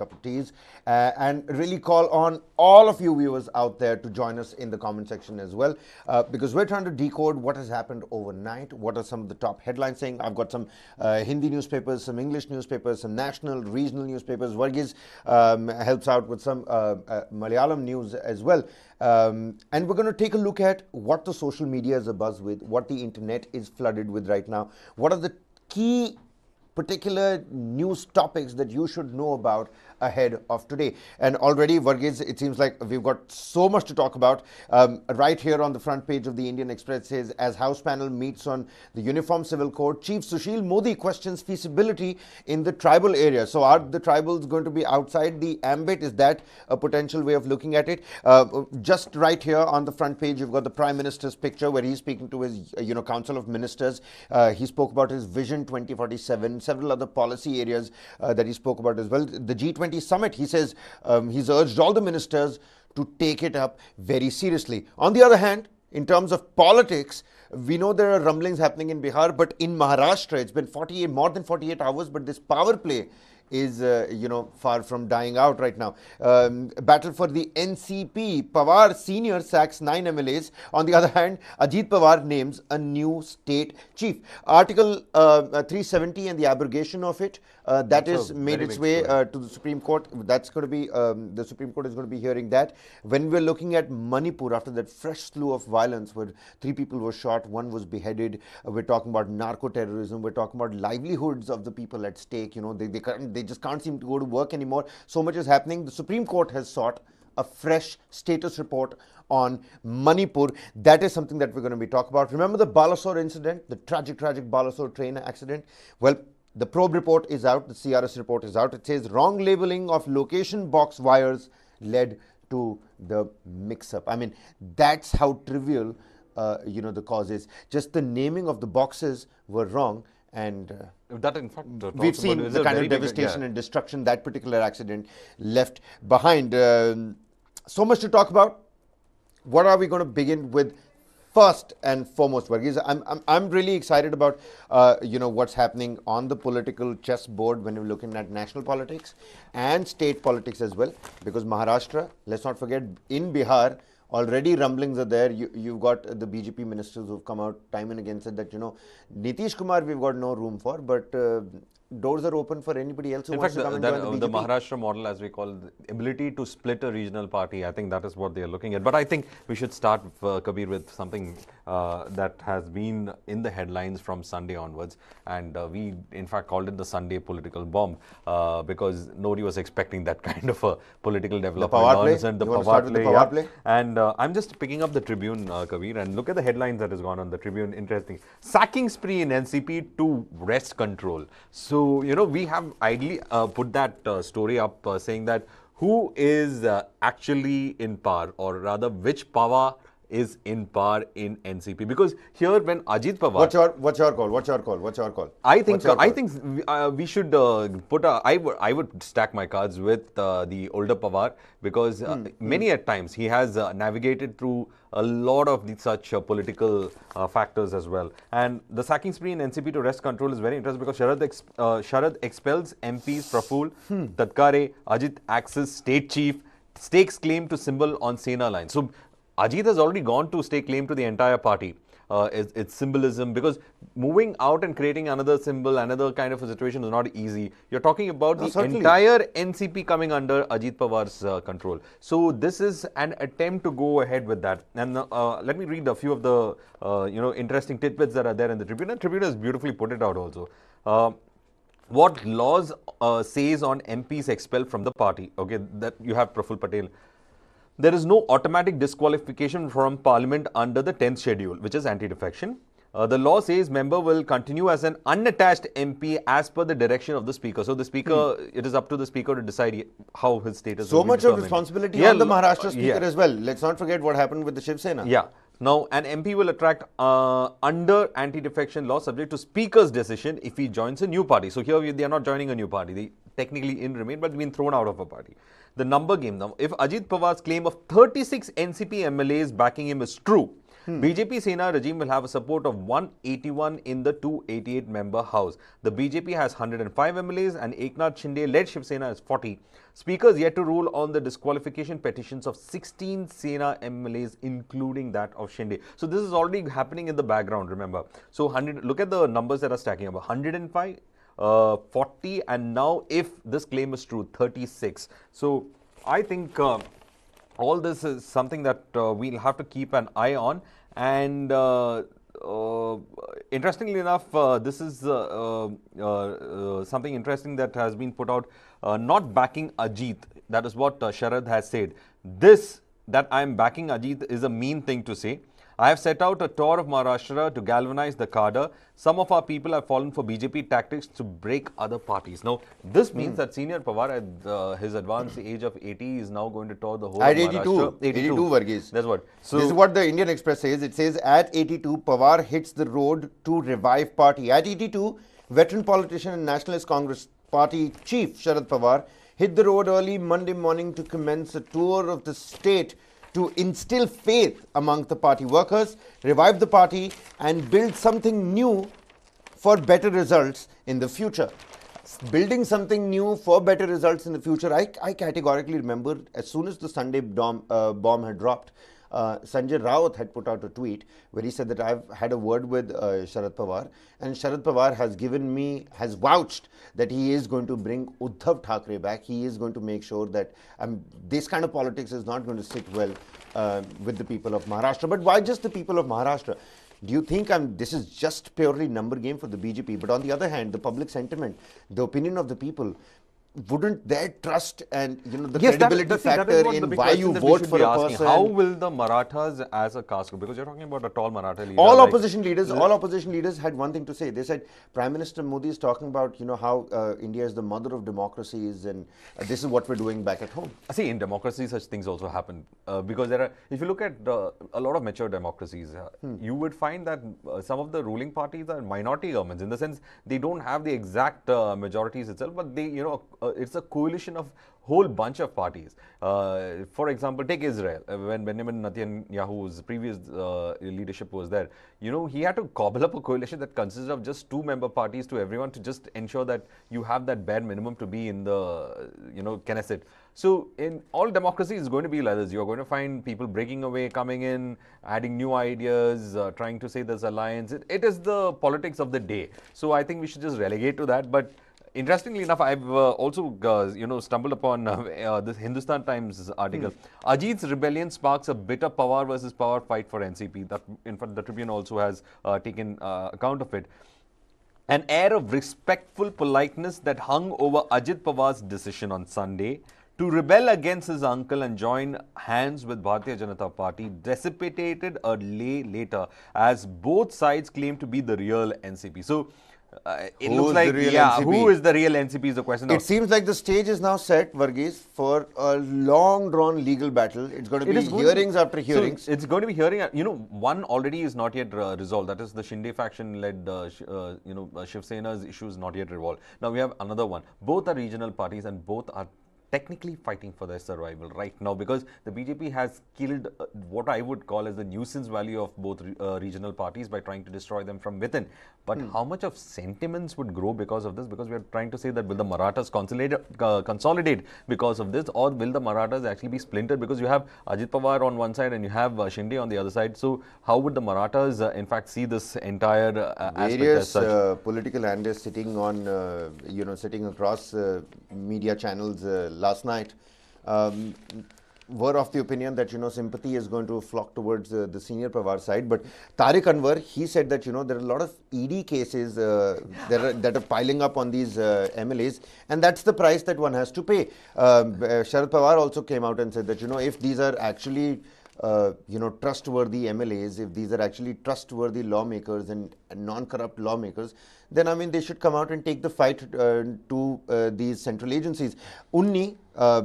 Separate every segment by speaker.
Speaker 1: cup of teas, and really call on all of you viewers out there to join us in the comment section as well, because we're trying to decode what has happened overnight. What are some of the top headlines saying? I've got some Hindi newspapers, some English newspapers, some national, regional newspapers. Varghese helps out with some Malayalam news as well. And we're going to take a look at what the social media is abuzz with, what the internet is flooded with right now, what are the key particular news topics that you should know about ahead of today. And already, Varghese, it seems like we've got so much to talk about. Right here on the front page of the Indian Express says, as House panel meets on the Uniform Civil Code, Chief Sushil Modi questions feasibility in the tribal area. So are the tribals going to be outside the ambit? Is that a potential way of looking at it? Just right here on the front page, you've got the Prime Minister's picture where he's speaking to his Council of Ministers. He spoke about his Vision 2047, several other policy areas that he spoke about as well. The G20 summit, he says he's urged all the ministers to take it up very seriously. On the other hand, in terms of politics, we know there are rumblings happening in Bihar, but in Maharashtra, it's been more than 48 hours, but this power play is, far from dying out right now. Battle for the NCP. Pawar Senior sacks 9 MLAs. On the other hand, Ajit Pawar names a new state chief. Article 370 and the abrogation of it, that is made its way to the Supreme Court. That's going to be, the Supreme Court is going to be hearing that. When we're looking at Manipur, after that fresh slew of violence where 3 people were shot, 1 was beheaded, we're talking about narco-terrorism, we're talking about livelihoods of the people at stake. They just can't seem to go to work anymore. So much is happening. The Supreme Court has sought a fresh status report on Manipur. That is something that we're going to be talking about. Remember the Balasore incident, the tragic Balasore train accident? Well, the probe report is out, the CRS report is out. It says wrong labeling of location box wires led to the mix-up. I mean, that's how trivial, the cause is. Just the naming of the boxes were wrong. And
Speaker 2: that, in fact,
Speaker 1: we've seen the kind of devastation and destruction that particular accident left behind. So much to talk about. What are we going to begin with first and foremost, Varghese? I'm really excited about what's happening on the political chessboard when you're looking at national politics and state politics as well. Because Maharashtra, let's not forget, in Bihar, already rumblings are there. You've got the BJP ministers who've come out time and again said that, Nitish Kumar we've got no room for, but doors are open for anybody else who wants to come and join the BJP.
Speaker 2: The Maharashtra model, as we call it, the ability to split a regional party, I think that is what they are looking at. But I think we should start, Kabir, with something that has been in the headlines from Sunday onwards. And we, in fact, called it the Sunday political bomb because nobody was expecting that kind of a political development.
Speaker 1: The Pawar play?
Speaker 2: And I'm just picking up the Tribune, Kabir, and look at the headlines that has gone on the Tribune. Interesting. Sacking spree in NCP to wrest control. So, we have ideally put that story up saying that who is actually in power, or rather which power is in power in NCP, because here when Ajit Pawar,
Speaker 1: what's your call?
Speaker 2: I think we should put I would stack my cards with the older Pawar, because many at times he has navigated through a lot of such political factors as well. And the sacking spree in NCP to wrest control is very interesting because Sharad expels MPs Praful, Tatkare, Ajit axes state chief, stakes claim to symbol on Sena line. So Ajit has already gone to stake claim to the entire party. Its symbolism, because moving out and creating another symbol, another kind of a situation is not easy. You're talking about the entire NCP coming under Ajit Pawar's control. So this is an attempt to go ahead with that. And let me read a few of the interesting tidbits that are there in the Tribune. And Tribune has beautifully put it out also. What laws says on MPs expelled from the party? Okay, that you have Praful Patel. There is no automatic disqualification from Parliament under the 10th schedule, which is anti-defection. The law says member will continue as an unattached MP as per the direction of the Speaker. So the Speaker, it is up to the Speaker to decide how his status
Speaker 1: will be determined. So much of responsibility on the Maharashtra Speaker as well. Let's not forget what happened with the Shiv Sena.
Speaker 2: Yeah. Now, an MP will attract under anti-defection law subject to Speaker's decision if he joins a new party. So here they are not joining a new party. They technically in remain, but been thrown out of a party. The number game now. If Ajit Pawar's claim of 36 NCP MLAs backing him is true, BJP Sena regime will have a support of 181 in the 288-member House. The BJP has 105 MLAs and Eknath Shinde-led Shiv Sena has 40. Speakers yet to rule on the disqualification petitions of 16 Sena MLAs, including that of Shinde. So this is already happening in the background, remember. So look at the numbers that are stacking up. 105, 40, and now if this claim is true, 36. So I think all this is something that we'll have to keep an eye on. And interestingly enough, this is something interesting that has been put out, not backing Ajit. That is what Sharad has said. This, that I am backing Ajit, is a mean thing to say. I have set out a tour of Maharashtra to galvanize the cadre. Some of our people have fallen for BJP tactics to break other parties. Now, this means that Senior Pawar at his advanced age of 80 is now going to tour the whole
Speaker 1: at
Speaker 2: of Maharashtra.
Speaker 1: 82, Varghese.
Speaker 2: That's what. So
Speaker 1: this is what the Indian Express says. It says, at 82, Pawar hits the road to revive party. At 82, veteran politician and Nationalist Congress Party chief Sharad Pawar hit the road early Monday morning to commence a tour of the state to instill faith among the party workers, revive the party, and build something new for better results in the future. Building something new for better results in the future, I categorically remember as soon as the Sunday bomb had dropped, Sanjay Raut had put out a tweet where he said that I've had a word with Sharad Pawar, and Sharad Pawar has vouched that he is going to bring Uddhav Thackeray back. He is going to make sure that this kind of politics is not going to sit well with the people of Maharashtra. But why just the people of Maharashtra? Do you think this is just purely number game for the BJP? But on the other hand, the public sentiment, the opinion of the people, wouldn't their trust and the credibility factor in why you vote for a person?
Speaker 2: How will the Marathas as a caste group, because you're talking about a tall Maratha leader.
Speaker 1: All opposition leaders had one thing to say. They said Prime Minister Modi is talking about how India is the mother of democracies, and this is what we're doing back at home.
Speaker 2: See, in democracy, such things also happen because there are. If you look at a lot of mature democracies, you would find that some of the ruling parties are minority governments, in the sense they don't have the exact majorities itself, but they it's a coalition of whole bunch of parties. For example, take Israel. When Benjamin Netanyahu's previous leadership was there, he had to cobble up a coalition that consists of just 2-member parties to everyone to just ensure that you have that bare minimum to be in the Knesset. So in all democracies, it's going to be like this. You're going to find people breaking away, coming in, adding new ideas, trying to say there's alliance. It is the politics of the day. So I think we should just relegate to that. But interestingly enough, I've also stumbled upon this Hindustan Times article. Ajit's rebellion sparks a bitter Pawar versus Pawar fight for NCP. That, in fact, the Tribune also has taken account of it. An air of respectful politeness that hung over Ajit Pawar's decision on Sunday to rebel against his uncle and join hands with Bharatiya Janata Party dissipated a day later as both sides claim to be the real NCP. So it looks like, who is the real NCP is the question now.
Speaker 1: It seems like the stage is now set, Varghese, for a long-drawn legal battle. It's going to be hearings after hearings.
Speaker 2: So it's going to be hearing. One already is not yet resolved. That is the Shinde faction-led, Shiv Sena's issue is not yet resolved. Now we have another one. Both are regional parties and both are technically fighting for their survival right now, because the BJP has killed what I would call as the nuisance value of both regional parties by trying to destroy them from within. But how much of sentiments would grow because of this? Because we are trying to say that will the Marathas consolidate because of this, or will the Marathas actually be splintered? Because you have Ajit Pawar on one side and you have Shinde on the other side. So how would the Marathas in fact see this entire aspect as such?
Speaker 1: Various political analysts sitting on, sitting across media channels last night were of the opinion that sympathy is going to flock towards the Senior Pawar side. But Tariq Anwar, he said that there are a lot of ED cases that are piling up on these MLAs, and that's the price that one has to pay. Sharad Pawar also came out and said that if these are actually trustworthy MLAs, if these are actually trustworthy lawmakers and non-corrupt lawmakers, then they should come out and take the fight to these central agencies. Unni,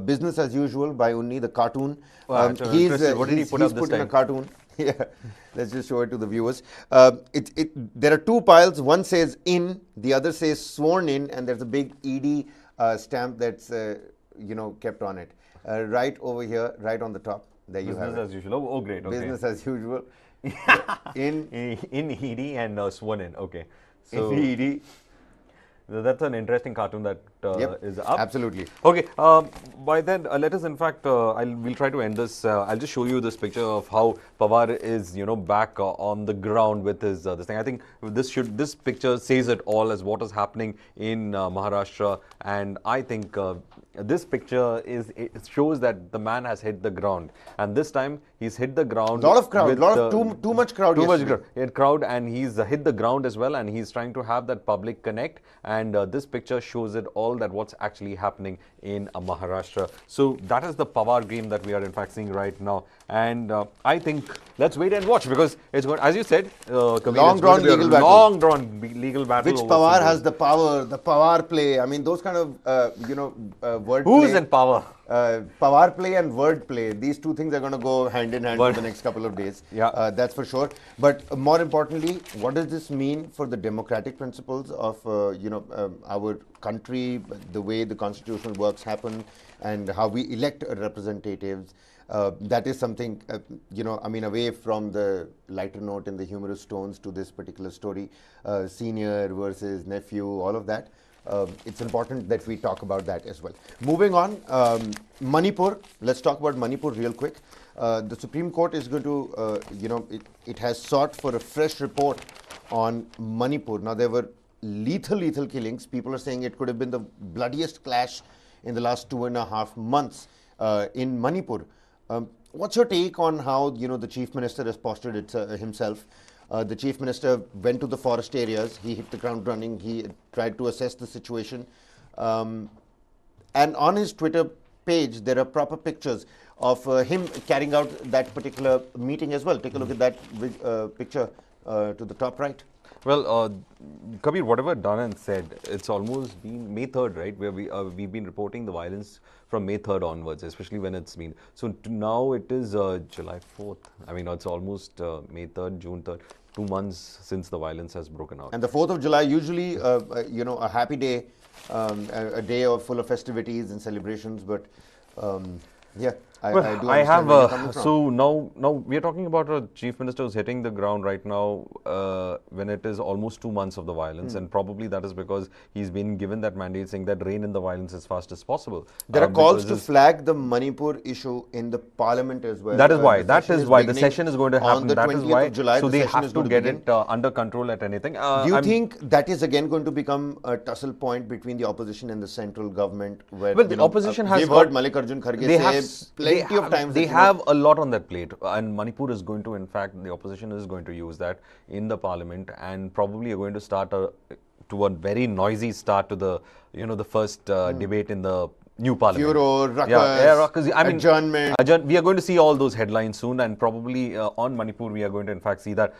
Speaker 1: Business as Usual by Unni, the cartoon.
Speaker 2: What did he put up this time?
Speaker 1: In a cartoon. Yeah, let's just show it to the viewers. There are two piles. One says in, the other says sworn in, and there's a big ED stamp that's kept on it. Right over here, right on the top. There you have it.
Speaker 2: Business as usual. Oh, great. Okay.
Speaker 1: Business as usual. In
Speaker 2: in ED and sworn in. Okay. So
Speaker 1: in ED.
Speaker 2: that's an interesting cartoon that is up.
Speaker 1: Absolutely.
Speaker 2: Okay. By then, let us in fact, we'll try to end this. I'll just show you this picture of how Pawar is, back on the ground with his this thing. I think this picture says it all as what is happening in Maharashtra, and I think this picture it shows that the man has hit the ground, and this time he's hit the ground.
Speaker 1: Lot of crowd,
Speaker 2: with,
Speaker 1: too much crowd.
Speaker 2: Too much crowd, and he's hit the ground as well, and he's trying to have that public connect. And this picture shows it all that what's actually happening in Maharashtra. So that is the Pawar game that we are in fact seeing right now, and I think let's wait and watch because it's going, as you said,
Speaker 1: long drawn legal battle.
Speaker 2: Long drawn legal battle.
Speaker 1: Which Pawar has the power, the Pawar play. I mean, those kind of word.
Speaker 2: Who's in power?
Speaker 1: Pawar play and word play. These two things are going to go hand in hand for the next couple of days.
Speaker 2: Yeah,
Speaker 1: that's for sure. But more importantly, what does this mean for the democratic principles of our country, the way the constitutional works happen, and how we elect representatives? That is something, away from the lighter note and the humorous tones to this particular story, senior versus nephew, all of that. It's important that we talk about that as well. Moving on, Manipur. Let's talk about Manipur real quick. The Supreme Court is going to, it has sought for a fresh report on Manipur. Now, there were lethal killings. People are saying it could have been the bloodiest clash in the last 2.5 months in Manipur. What's your take on how, the Chief Minister has postured himself? The Chief Minister went to the forest areas. He hit the ground running. He tried to assess the situation. And on his Twitter page, there are proper pictures of him carrying out that particular meeting as well. Take a look at that picture to the top right.
Speaker 2: Well, Kabir, whatever Danan said, it's almost been May 3rd, right? Where we've been reporting the violence from May 3rd onwards, especially when it's been. So now it is July 4th. I mean, it's almost May 3rd, June 3rd, 2 months since the violence has broken out.
Speaker 1: And the 4th of July, usually, a happy day, a day full of festivities and celebrations. But yeah.
Speaker 2: I have so now we are talking about a chief minister who's hitting the ground right now when it is almost 2 months of the violence, and probably that is because he's been given that mandate saying that rein in the violence as fast as possible.
Speaker 1: There are calls to flag the Manipur issue in the parliament as well.
Speaker 2: That is why the session is going to happen.
Speaker 1: That is why
Speaker 2: July, so they have to get it under control at anything.
Speaker 1: Do you think that is again going to become a tussle point between the opposition and the central government? Where,
Speaker 2: well, the opposition has
Speaker 1: we've heard Mallikarjun Kharge say plenty of times.
Speaker 2: They have a lot on that plate, and Manipur is going to, in fact, the opposition is going to use that in the parliament, and probably are going to start a very noisy start to the the first debate in the new parliament.
Speaker 1: Furor, ruckus, adjournment.
Speaker 2: We are going to see all those headlines soon, and probably on Manipur we are going to in fact see that.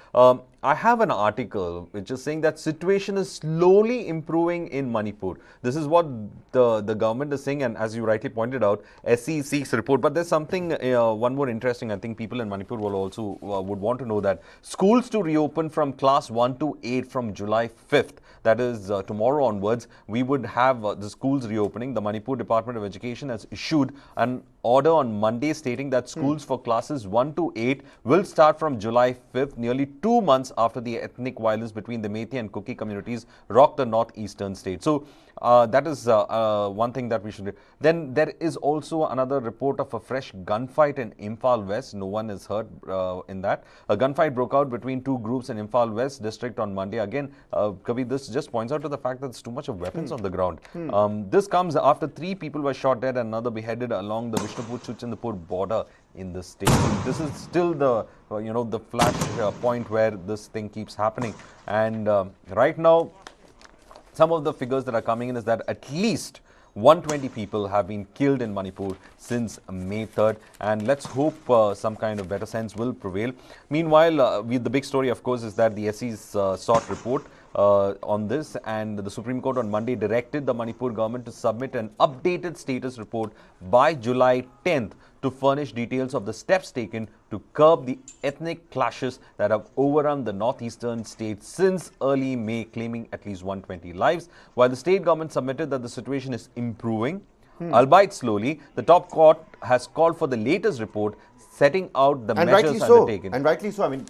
Speaker 2: I have an article which is saying that situation is slowly improving in Manipur. This is what the government is saying, and as you rightly pointed out, SEC's report. But there's something, one more interesting, I think people in Manipur will also would want to know that schools to reopen from class 1 to 8 from July 5th. That is tomorrow onwards, we would have the schools reopening. The Manipur Department of Education has issued an order on Monday stating that schools for classes 1 to 8 will start from July 5th, nearly 2 months after the ethnic violence between the Meiteis and Kuki communities rocked the northeastern state. So that is one thing that we should do. Then there is also another report of a fresh gunfight in Imphal West. No one is hurt in that. A gunfight broke out between two groups in Imphal West district on Monday. Again, Kabir, this just points out to the fact that there's too much of weapons on the ground. This comes after 3 people were shot dead and another beheaded along the Vishnupur-Chuchandpur border in the state. This is still the the flash point where this thing keeps happening. And right now, some of the figures that are coming in is that at least 120 people have been killed in Manipur since May 3rd, and let's hope some kind of better sense will prevail. Meanwhile, the big story, of course, is that the SE's sought report on this, and the Supreme Court on Monday directed the Manipur government to submit an updated status report by July 10th to furnish details of the steps taken to curb the ethnic clashes that have overrun the northeastern state since early May, claiming at least 120 lives. While the state government submitted that the situation is improving, albeit slowly, the top court has called for the latest report, setting out the
Speaker 1: And
Speaker 2: measures
Speaker 1: rightly so.
Speaker 2: undertaken.
Speaker 1: And rightly so. I mean,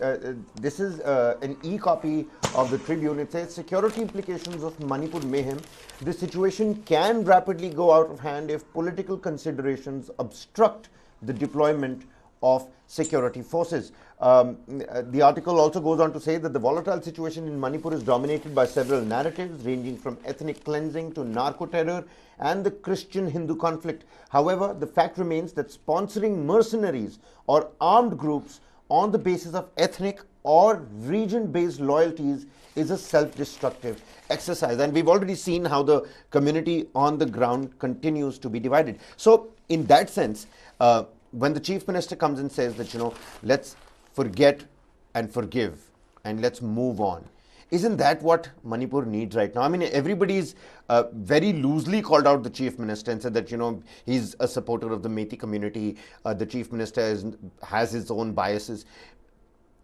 Speaker 1: this is an e-copy of the Tribune. It says security implications of Manipur mayhem. The situation can rapidly go out of hand if political considerations obstruct the deployment of security forces. The article also goes on to say that the volatile situation in Manipur is dominated by several narratives ranging from ethnic cleansing to narco-terror and the Christian-Hindu conflict. However, the fact remains that sponsoring mercenaries or armed groups on the basis of ethnic or region-based loyalties is a self-destructive exercise. And we've already seen how the community on the ground continues to be divided. So, in that sense, when the Chief Minister comes and says that, let's forget and forgive and let's move on, isn't that what Manipur needs right now? I mean, everybody's very loosely called out the Chief Minister and said that, he's a supporter of the Meiteis community. The Chief Minister has his own biases.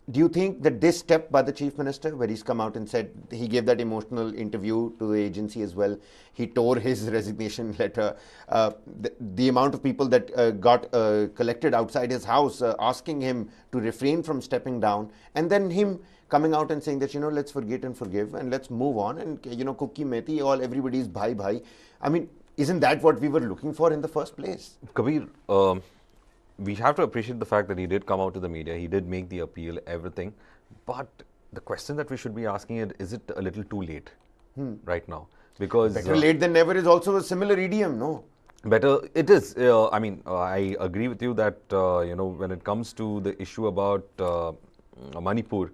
Speaker 1: Do you think that this step by the Chief Minister, where he's come out and said, he gave that emotional interview to the agency as well, he tore his resignation letter, the amount of people that got collected outside his house asking him to refrain from stepping down, and then him coming out and saying that, let's forget and forgive and let's move on, and, kuki, meiteis, all everybody's bhai. I mean, isn't that what we were looking for in the first place?
Speaker 2: Kabir, we have to appreciate the fact that he did come out to the media, he did make the appeal, everything. But the question that we should be asking is it a little too late right now? Because
Speaker 1: better late than never is also a similar idiom, no?
Speaker 2: Better, it is. I mean, I agree with you that, when it comes to the issue about Manipur,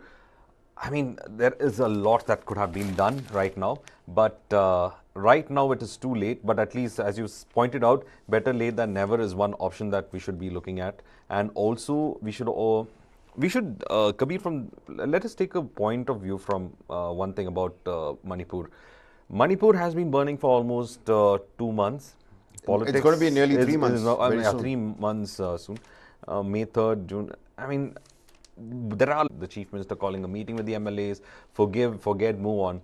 Speaker 2: I mean, there is a lot that could have been done right now, but right now it is too late. But at least, as you pointed out, better late than never is one option that we should be looking at. And also, we should, Kabir, let us take a point of view from one thing about Manipur. Manipur has been burning for almost 2 months. Politics,
Speaker 1: it's going to be nearly 3 months.
Speaker 2: Soon. 3 months soon. May 3rd, June. I mean, there are the Chief Minister calling a meeting with the MLAs, forgive, forget, move on.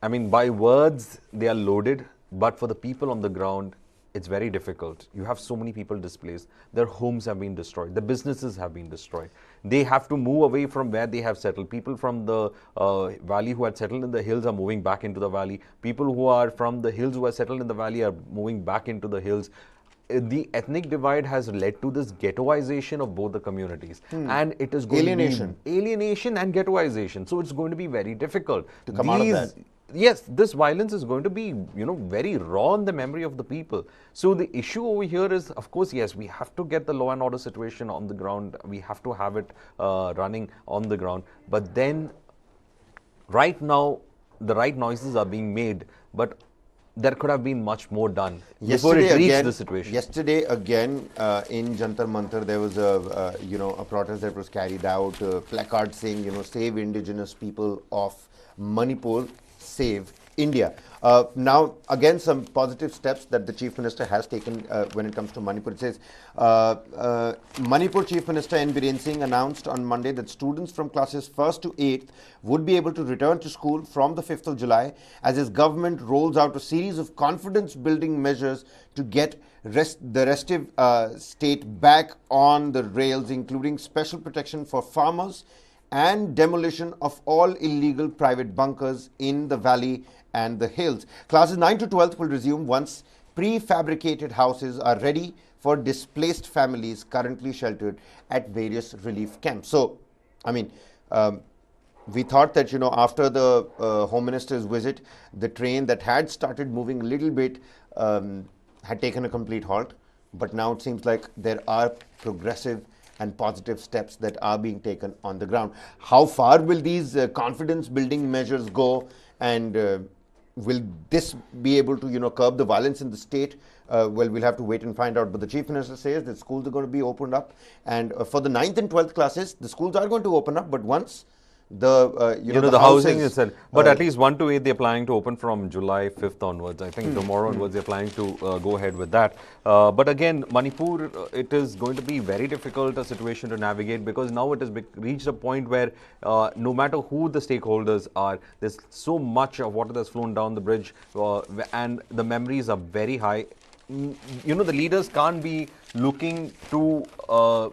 Speaker 2: I mean, by words, they are loaded, but for the people on the ground, it's very difficult. You have so many people displaced. Their homes have been destroyed. Their businesses have been destroyed. They have to move away from where they have settled. People from the valley who had settled in the hills are moving back into the valley. People who are from the hills who are settled in the valley are moving back into the hills. The ethnic divide has led to this ghettoization of both the communities, and it is going to be alienation and ghettoization. So it's going to be very difficult
Speaker 1: to come out of that.
Speaker 2: Yes, this violence is going to be, very raw in the memory of the people. So the issue over here is, of course, yes, we have to get the law and order situation on the ground. We have to have it running on the ground. But then, right now, the right noises are being made, but there could have been much more done before it reached the situation.
Speaker 1: Yesterday, again, in Jantar Mantar, there was a protest that was carried out, placards saying, save indigenous people of Manipur, save India. Now, again, some positive steps that the Chief Minister has taken when it comes to Manipur. It says, Manipur Chief Minister N. Biren Singh announced on Monday that students from classes 1st to 8th would be able to return to school from the 5th of July as his government rolls out a series of confidence-building measures to get the restive state back on the rails, including special protection for farmers and demolition of all illegal private bunkers in the valley and the hills. Classes 9 to 12th will resume once prefabricated houses are ready for displaced families currently sheltered at various relief camps. So, I mean, we thought that, after the Home Minister's visit, the train that had started moving a little bit had taken a complete halt. But now it seems like there are progressive and positive steps that are being taken on the ground. How far will these confidence-building measures go, and will this be able to, curb the violence in the state? Well, we'll have to wait and find out. But the Chief Minister says that schools are going to be opened up, and for the 9th and 12th classes, the schools are going to open up, but once the
Speaker 2: housing itself. But at least 1 to 8 they're planning to open from July 5th onwards. I think tomorrow onwards they're planning to go ahead with that. But again, Manipur, it is going to be very difficult a situation to navigate, because now it has reached a point where no matter who the stakeholders are, there's so much of water that's flown down the bridge, and the memories are very high. the leaders can't be looking to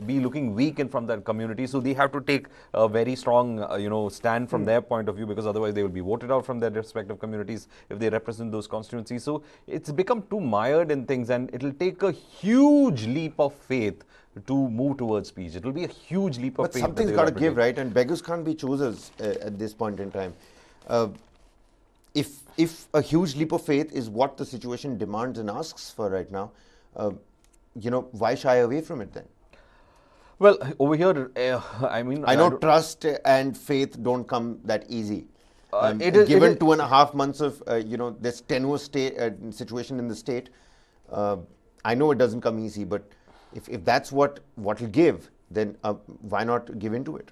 Speaker 2: be looking weak in front of that community. So they have to take a very strong, stand from their point of view, because otherwise they will be voted out from their respective communities if they represent those constituencies. So it's become too mired in things, and it'll take a huge leap of faith to move towards peace. It will be a huge leap of
Speaker 1: But
Speaker 2: faith.
Speaker 1: something's got to give, right? And beggars can't be choosers at this point in time. If a huge leap of faith is what the situation demands and asks for right now, why shy away from it then?
Speaker 2: Well, over here, I mean,
Speaker 1: I know trust and faith don't come that easy.
Speaker 2: Given
Speaker 1: 2.5 months of this tenuous situation in the state, I know it doesn't come easy. But if that's what will give, then why not give into it?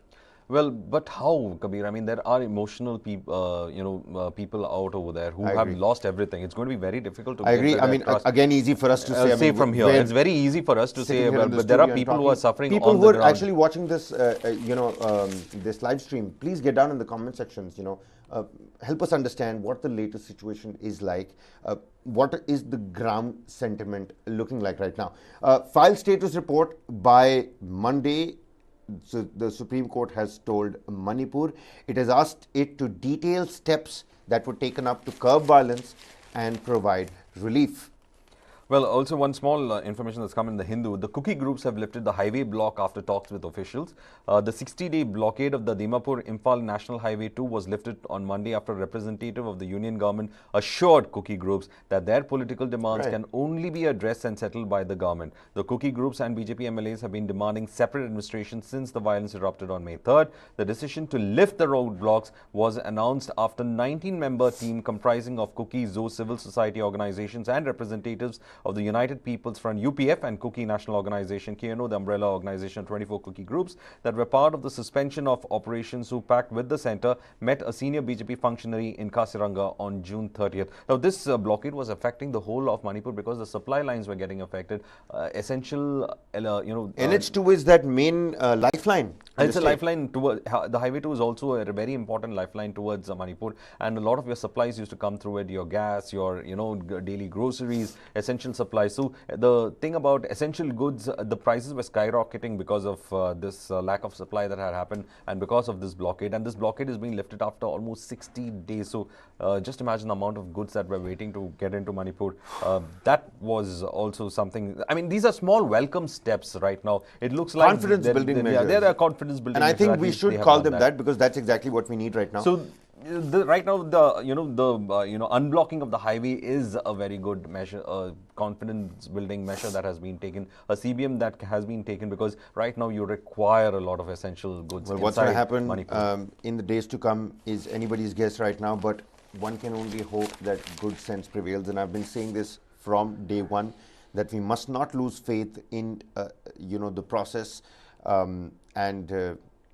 Speaker 2: Well, but how, Kabir? I mean, there are emotional people, people out over there who have lost everything. It's going to be very difficult to.
Speaker 1: I agree. I mean, again, easy for us to say.
Speaker 2: Say from here, it's very easy for us to say. But there are people who are suffering.
Speaker 1: People who are actually watching this, this live stream. Please get down in the comment sections. Help us understand what the latest situation is like. What is the ground sentiment looking like right now? File status report by Monday. So the Supreme Court has told Manipur, it has asked it to detail steps that were taken up to curb violence and provide relief.
Speaker 2: Well, also one small information that's come in the Hindu. The Kuki groups have lifted the highway block after talks with officials. The 60-day blockade of the Dimapur-Imphal National Highway 2 was lifted on Monday after a representative of the union government assured Kuki groups that their political demands can only be addressed and settled by the government. The Kuki groups and BJP MLAs have been demanding separate administration since the violence erupted on May 3rd. The decision to lift the roadblocks was announced after 19-member team comprising of Kuki, Zo civil society organizations and representatives of the United People's Front UPF and Kuki National Organization KNO, the umbrella organization of 24 Kuki groups that were part of the suspension of operations who packed with the centre, met a senior BJP functionary in Kasiranga on June 30th. Now this blockade was affecting the whole of Manipur because the supply lines were getting affected. Essential,
Speaker 1: NH2 is that main lifeline.
Speaker 2: It's a lifeline towards, the highway 2 is also a very important lifeline towards Manipur, and a lot of your supplies used to come through it, your gas, your daily groceries, essential supplies. So the thing about essential goods, the prices were skyrocketing because of this lack of supply that had happened and because of this blockade, and this blockade is being lifted after almost 60 days. So just imagine the amount of goods that were waiting to get into Manipur. That was also something. I mean, these are small welcome steps right now. It looks like
Speaker 1: confidence building measures.
Speaker 2: Yeah, there are confidence building,
Speaker 1: and I think we should call them that because that's exactly what we need right now.
Speaker 2: So right now, the unblocking of the highway is a very good measure, confidence building measure that has been taken, a CBM that has been taken, because right now you require a lot of essential goods.
Speaker 1: Well, what's going to happen in the days to come is anybody's guess right now, but one can only hope that good sense prevails. And I've been saying this from day one, that we must not lose faith in the process, and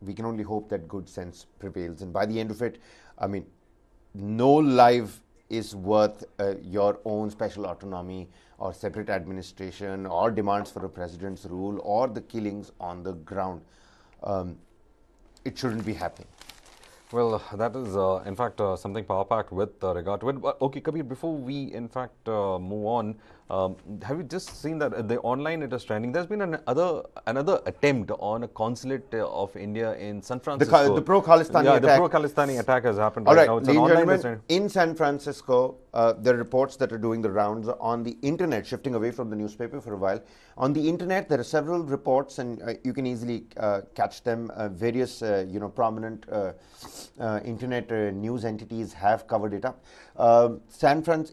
Speaker 1: we can only hope that good sense prevails. And by the end of it, I mean, no life is worth your own special autonomy or separate administration or demands for a president's rule or the killings on the ground. It shouldn't be happening.
Speaker 2: Well, that is in fact something power-packed with regard to it. But, okay, Kabir, before we in fact move on, have you just seen that the online it is trending? There's been another attempt on a consulate of India in San Francisco.
Speaker 1: The pro-Khalistani attack.
Speaker 2: The pro-Khalistani attack has happened
Speaker 1: right
Speaker 2: now.
Speaker 1: It's an online in San Francisco. There are reports that are doing the rounds on the internet, shifting away from the newspaper for a while. On the internet, there are several reports, and you can easily catch them. Various, prominent internet news entities have covered it up.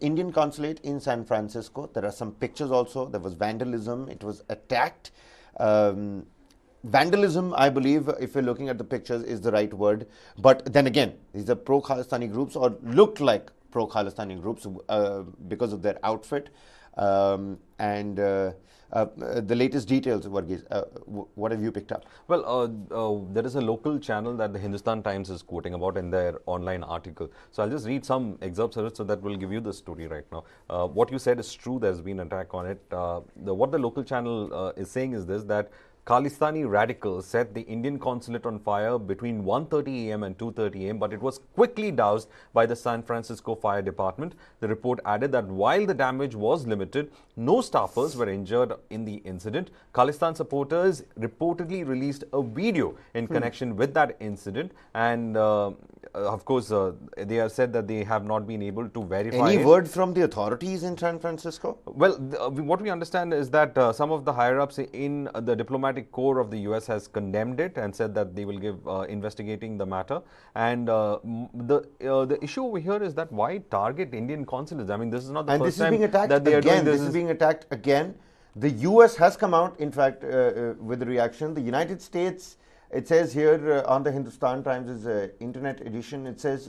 Speaker 1: Indian consulate in San Francisco. There are some pictures also. There was vandalism. It was attacked. Vandalism, I believe, if you're looking at the pictures, is the right word. But then again, these are pro-Khalistani groups or look like pro-Khalistani groups because of their outfit. The latest details, Varghese, what have you picked up?
Speaker 2: Well, there is a local channel that the Hindustan Times is quoting about in their online article. So I'll just read some excerpts of it so that will give you the story right now. What you said is true. There's been an attack on it. What the local channel is saying is this, that Khalistani radicals set the Indian consulate on fire between 1:30 a.m. and 2:30 a.m., but it was quickly doused by the San Francisco Fire Department. The report added that while the damage was limited, no staffers were injured in the incident. Khalistan supporters reportedly released a video in connection with that incident, and of course, they have said that they have not been able to verify
Speaker 1: Any word from the authorities in San Francisco?
Speaker 2: Well, what we understand is that some of the higher-ups in the diplomatic corps of the U.S. has condemned it and said that they will give investigating the matter. And the issue over here is that why target Indian consulates? I mean, this is not the first time that they are doing this.
Speaker 1: This is being attacked again. The U.S. has come out, in fact, with a reaction. The United States, it says here on the Hindustan Times' internet edition, it says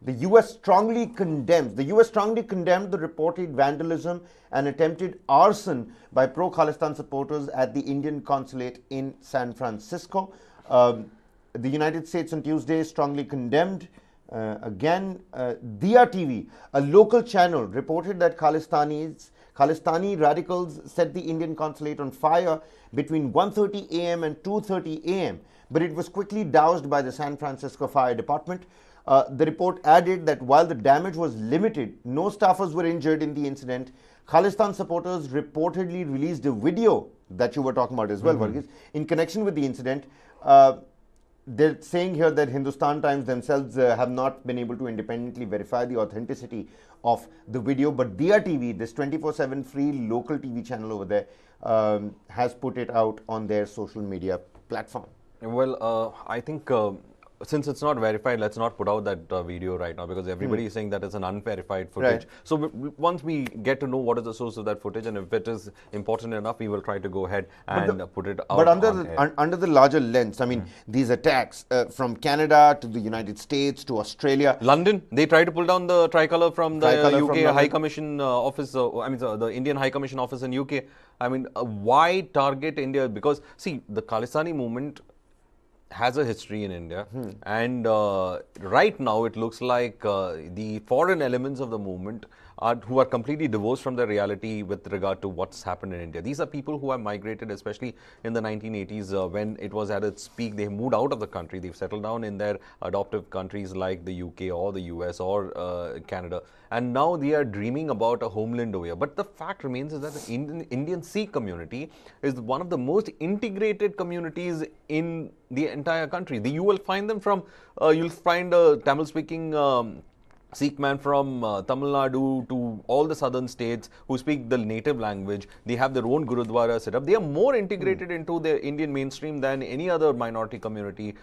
Speaker 1: the U.S. strongly condemned the reported vandalism and attempted arson by pro-Khalistan supporters at the Indian consulate in San Francisco. The United States on Tuesday strongly condemned. Again, Diya TV, a local channel, reported that Khalistani radicals set the Indian consulate on fire between 1:30 a.m. and 2:30 a.m., but it was quickly doused by the San Francisco Fire Department. The report added that while the damage was limited, no staffers were injured in the incident. Khalistan supporters reportedly released a video that you were talking about as well, Varghese, in connection with the incident. They're saying here that Hindustan Times themselves have not been able to independently verify the authenticity of the video, but Diya TV, this 24/7 free local TV channel over there, has put it out on their social media platform.
Speaker 2: Well, I think since it's not verified, let's not put out that video right now, because everybody is saying that it's an unverified footage.
Speaker 1: Right.
Speaker 2: So once we get to know what is the source of that footage, and if it is important enough, we will try to go ahead and put it out.
Speaker 1: But under the larger lens, I mean, these attacks from Canada to the United States to Australia.
Speaker 2: London, they tried to pull down the tricolour from the UK High Commission office, the Indian High Commission office in UK. I mean, why target India? Because, see, the Khalistani movement has a history in India, and right now it looks like the foreign elements of the movement who are completely divorced from the reality with regard to what's happened in India. These are people who have migrated, especially in the 1980s when it was at its peak. They moved out of the country. They've settled down in their adoptive countries like the UK or the US or Canada, and now they are dreaming about a homeland over here. But the fact remains is that the Indian Sikh community is one of the most integrated communities in the entire country. You will find them from, you'll find a Tamil-speaking Sikh man from Tamil Nadu to all the southern states who speak the native language. They have their own Gurudwara set up. They are more integrated into the Indian mainstream than any other minority community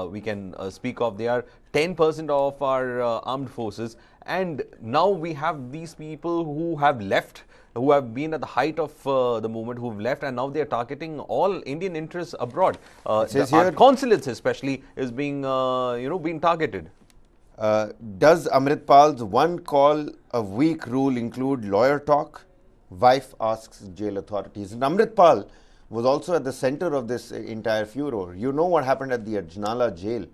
Speaker 2: we can speak of. They are 10% of our armed forces. And now we have these people who have left, who have been at the height of the movement, who have left, and now they are targeting all Indian interests abroad. Our consulates especially is being, being targeted.
Speaker 1: Does Amritpal's one call a week rule include lawyer talk? Wife asks jail authorities. And Amritpal was also at the center of this entire furor. You know what happened at the Ajnala jail.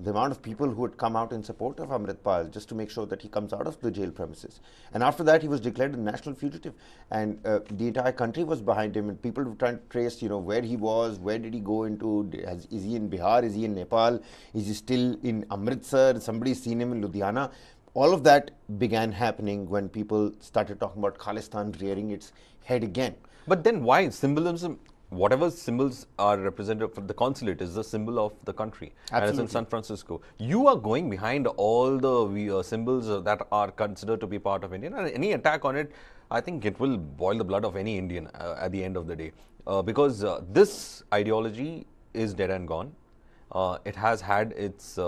Speaker 1: The amount of people who had come out in support of Amritpal just to make sure that he comes out of the jail premises. And after that, he was declared a national fugitive. And the entire country was behind him. And people were trying to trace, where he was, where did he go into, is he in Bihar, is he in Nepal, is he still in Amritsar, somebody's seen him in Ludhiana. All of that began happening when people started talking about Khalistan rearing its head again.
Speaker 2: But then why symbolism? Whatever symbols are represented for the consulate is the symbol of the country.
Speaker 1: Absolutely.
Speaker 2: And it's in San Francisco. You are going behind all the symbols that are considered to be part of India, and any attack on it, I think it will boil the blood of any Indian at the end of the day. Because this ideology is dead and gone. It has had its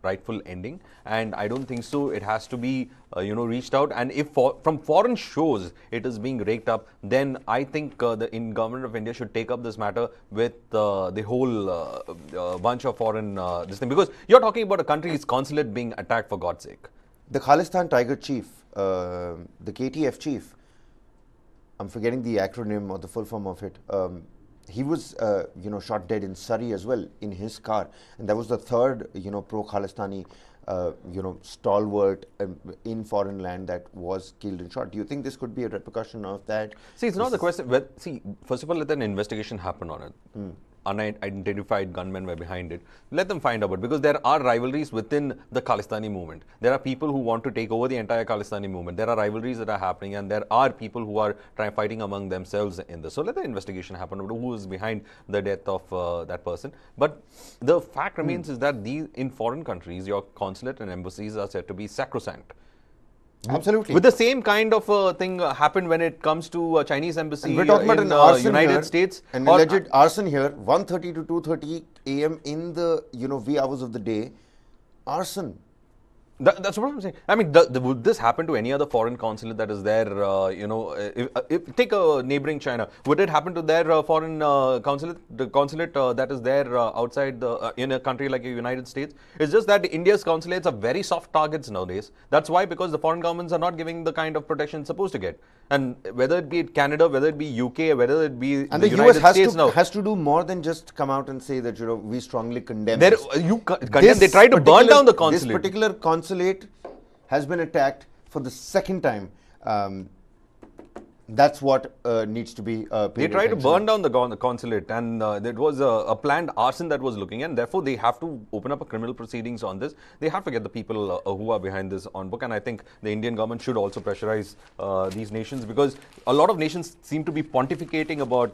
Speaker 2: rightful ending, and I don't think so it has to be reached out. And if from foreign shores it is being raked up, then I think the government of India should take up this matter with the whole bunch of foreign this thing, because you're talking about a country's consulate being attacked, for God's sake.
Speaker 1: The Khalistan Tiger chief, the KTF chief, I'm forgetting the acronym or the full form of it. He was, shot dead in Surrey as well in his car, and that was the third, pro-Khalistani stalwart in foreign land that was killed and shot. Do you think this could be a repercussion of that?
Speaker 2: See, it's not the question. Well, see, first of all, let an investigation happen on it. Unidentified gunmen were behind it. Let them find out. But because there are rivalries within the Khalistani movement. There are people who want to take over the entire Khalistani movement. There are rivalries that are happening, and there are people who are fighting among themselves in this. So let the investigation happen about who is behind the death of that person. But the fact remains is that in foreign countries, your consulate and embassies are said to be sacrosanct.
Speaker 1: Absolutely.
Speaker 2: With the same kind of thing happened when it comes to Chinese embassy
Speaker 1: and we're talking about
Speaker 2: in
Speaker 1: an
Speaker 2: United
Speaker 1: here,
Speaker 2: States.
Speaker 1: An alleged arson here, 1:30 to 2:30 a.m. in the wee hours of the day. Arson.
Speaker 2: That's what I'm saying. I mean, would this happen to any other foreign consulate that is there? If take a neighboring China, would it happen to their foreign consulate, the consulate that is there outside in a country like the United States? It's just that India's consulates are very soft targets nowadays. That's why, because the foreign governments are not giving the kind of protection it's supposed to get. And whether it be Canada, whether it be UK, whether it be
Speaker 1: and
Speaker 2: the
Speaker 1: US
Speaker 2: United States
Speaker 1: has to do more than just come out and say that we strongly condemn.
Speaker 2: They tried to burn down the consulate.
Speaker 1: This particular consulate has been attacked for the second time. That's what needs to be
Speaker 2: They tried to burn down the consulate, and there was a planned arson that was looking, and therefore they have to open up a criminal proceedings on this. They have to get the people who are behind this on book, and I think the Indian government should also pressurize these nations, because a lot of nations seem to be pontificating about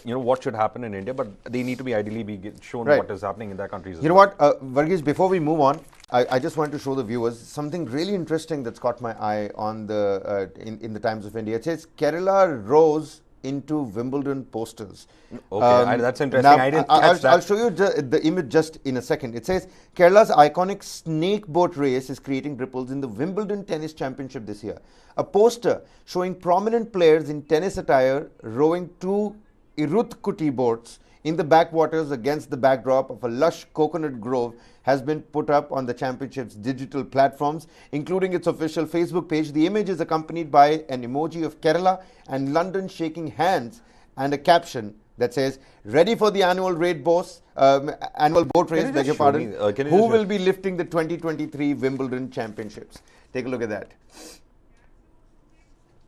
Speaker 2: what should happen in India, but they need to be ideally shown what is happening in their countries.
Speaker 1: You know what, Varghese, before we move on, I just want to show the viewers something really interesting that's caught my eye on the in the Times of India. It says Kerala rose into Wimbledon posters.
Speaker 2: Okay, that's interesting.
Speaker 1: Now,
Speaker 2: I didn't catch that.
Speaker 1: I'll show you the image just in a second. It says Kerala's iconic snake boat race is creating ripples in the Wimbledon Tennis Championship this year. A poster showing prominent players in tennis attire rowing two Irutkuti boats in the backwaters against the backdrop of a lush coconut grove has been put up on the championship's digital platforms, including its official Facebook page. The image is accompanied by an emoji of Kerala and London shaking hands and a caption that says, "Ready for the annual annual boat race, beg your pardon, who will be lifting the 2023 Wimbledon Championships?" Take a look at that.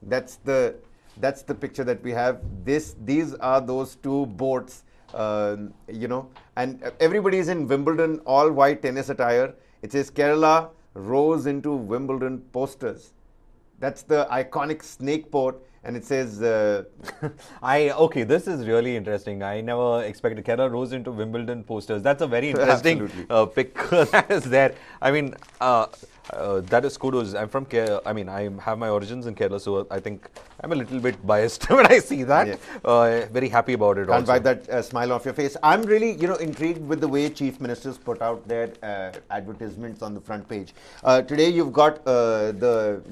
Speaker 1: That's the picture that we have. These are those two boats. And everybody is in Wimbledon all white tennis attire. It says Kerala rose into Wimbledon posters. That's the iconic snake boat, and it says
Speaker 2: okay, this is really interesting. I never expected Kerala rose into Wimbledon posters. That's a very interesting pic that is there. I mean, that is kudos. I'm from Kerala. I mean, I have my origins in Kerala, so I think I'm a little bit biased when I see that. Yeah. Very happy about it.
Speaker 1: Can't wipe that smile off your face. I'm really, intrigued with the way chief ministers put out their advertisements on the front page. Today, you've got the